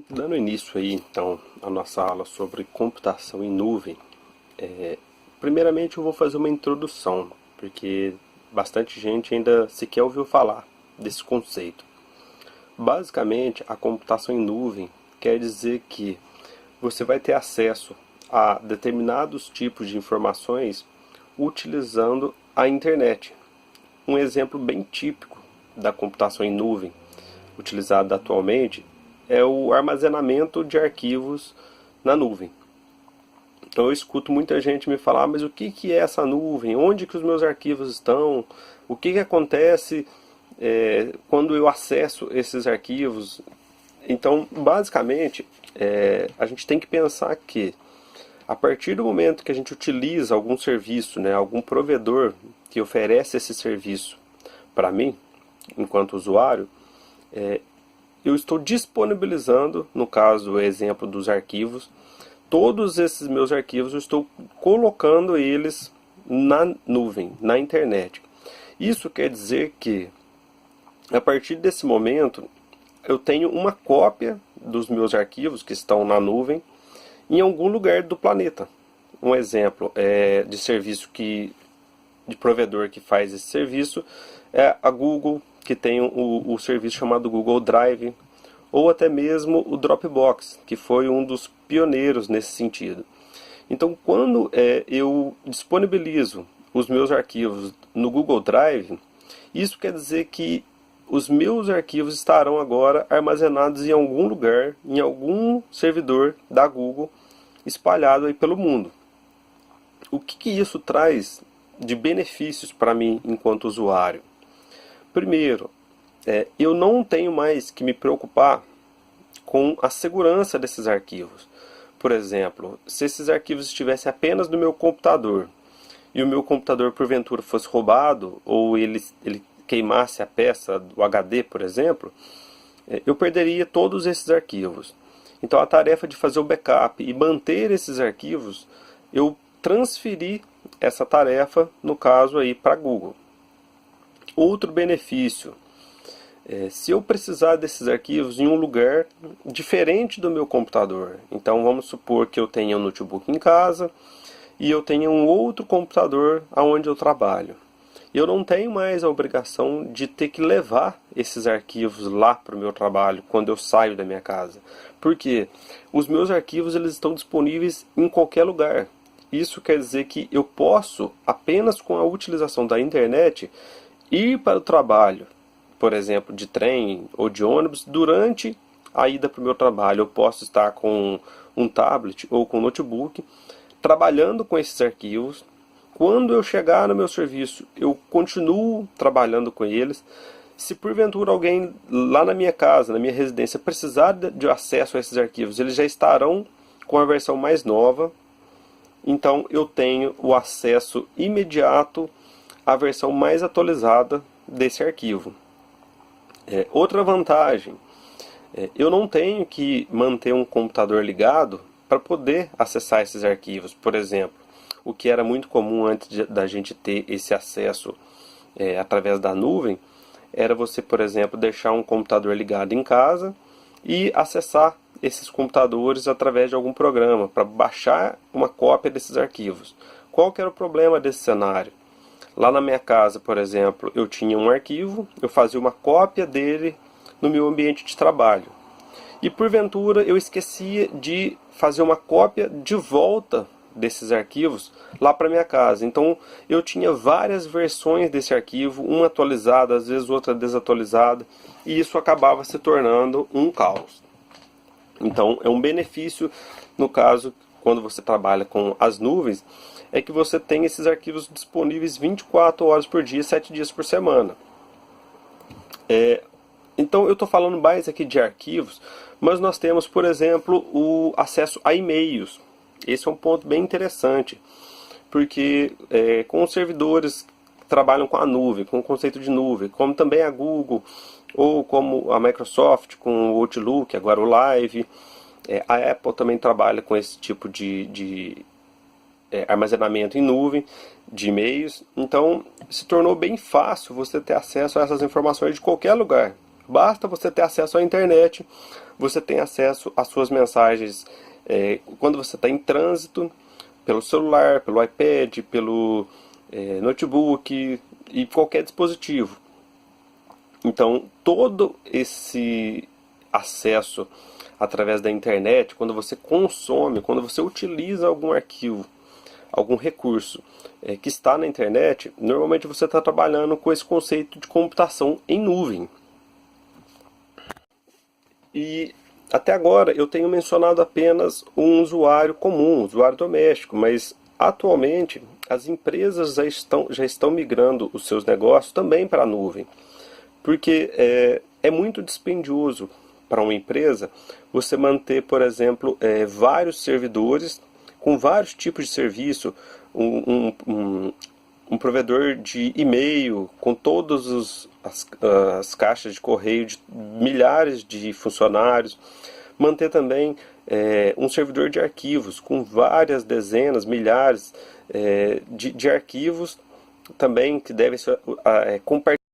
Dando início aí, então, à nossa aula sobre computação em nuvem, primeiramente eu vou fazer uma introdução, porque bastante gente ainda sequer ouviu falar desse conceito. Basicamente, a computação em nuvem quer dizer que você vai ter acesso a determinados tipos de informações utilizando a internet. Um exemplo bem típico da computação em nuvem utilizado atualmente é o armazenamento de arquivos na nuvem. Então eu escuto muita gente me falar, mas o que é essa nuvem? Onde que os meus arquivos estão? O que acontece quando eu acesso esses arquivos? Então, basicamente, a gente tem que pensar que a partir do momento que a gente utiliza algum serviço, né, algum provedor que oferece esse serviço para mim, enquanto usuário, eu estou disponibilizando, no caso, o exemplo dos arquivos, todos esses meus arquivos, eu estou colocando eles na nuvem, na internet. Isso quer dizer que, a partir desse momento, eu tenho uma cópia dos meus arquivos que estão na nuvem em algum lugar do planeta. Um exemplo de serviço de provedor que faz esse serviço é a Google, que tem o serviço chamado Google Drive, ou até mesmo o Dropbox, que foi um dos pioneiros nesse sentido. Então, quando eu disponibilizo os meus arquivos no Google Drive, isso quer dizer que os meus arquivos estarão agora armazenados em algum lugar, em algum servidor da Google, espalhado aí pelo mundo. O que isso traz de benefícios para mim enquanto usuário? Primeiro, eu não tenho mais que me preocupar com a segurança desses arquivos. Por exemplo, se esses arquivos estivessem apenas no meu computador e o meu computador porventura fosse roubado ou ele queimasse a peça do HD, por exemplo, eu perderia todos esses arquivos. Então a tarefa de fazer o backup e manter esses arquivos, eu transferi essa tarefa, no caso aí, para a Google. Outro benefício, se eu precisar desses arquivos em um lugar diferente do meu computador, então vamos supor que eu tenha um notebook em casa e eu tenha um outro computador onde eu trabalho. Eu não tenho mais a obrigação de ter que levar esses arquivos lá para o meu trabalho quando eu saio da minha casa. Porque os meus arquivos eles estão disponíveis em qualquer lugar. Isso quer dizer que eu posso, apenas com a utilização da internet, ir para o trabalho, por exemplo, de trem ou de ônibus, durante a ida para o meu trabalho. Eu posso estar com um tablet ou com um notebook, trabalhando com esses arquivos. Quando eu chegar no meu serviço, eu continuo trabalhando com eles. Se porventura alguém lá na minha casa, na minha residência, precisar de acesso a esses arquivos, eles já estarão com a versão mais nova. Então eu tenho o acesso imediato à versão mais atualizada desse arquivo. Outra vantagem, eu não tenho que manter um computador ligado para poder acessar esses arquivos. Por exemplo, o que era muito comum antes da gente ter esse acesso através da nuvem, era você, por exemplo, deixar um computador ligado em casa e acessar esses computadores através de algum programa para baixar uma cópia desses arquivos. Qual que era o problema desse cenário? Lá na minha casa, por exemplo, eu tinha um arquivo, eu fazia uma cópia dele no meu ambiente de trabalho. E porventura eu esquecia de fazer uma cópia de volta desses arquivos lá para minha casa. Então eu tinha várias versões desse arquivo, uma atualizada, às vezes outra desatualizada, e isso acabava se tornando um caos. Então é um benefício, no caso, quando você trabalha com as nuvens, é que você tem esses arquivos disponíveis 24 horas por dia, 7 dias por semana. Então eu estou falando mais aqui de arquivos, mas nós temos, por exemplo, o acesso a e-mails. Esse é um ponto bem interessante, porque com os servidores que trabalham com a nuvem, com o conceito de nuvem, como também a Google, ou como a Microsoft com o Outlook, agora o Live, a Apple também trabalha com esse tipo de armazenamento em nuvem, de e-mails. Então se tornou bem fácil você ter acesso a essas informações de qualquer lugar. Basta você ter acesso à internet, você tem acesso às suas mensagens quando você está em trânsito, pelo celular, pelo iPad, pelo notebook e qualquer dispositivo. Então, todo esse acesso através da internet, quando você consome, quando você utiliza algum arquivo, algum recurso que está na internet, normalmente você está trabalhando com esse conceito de computação em nuvem. E até agora eu tenho mencionado apenas um usuário comum, um usuário doméstico, mas atualmente as empresas já estão migrando os seus negócios também para a nuvem, porque é muito dispendioso para uma empresa você manter, por exemplo, vários servidores com vários tipos de serviço, um provedor de e-mail com todas as caixas de correio de milhares de funcionários, manter também um servidor de arquivos com várias dezenas, milhares de arquivos também que devem ser compartilhados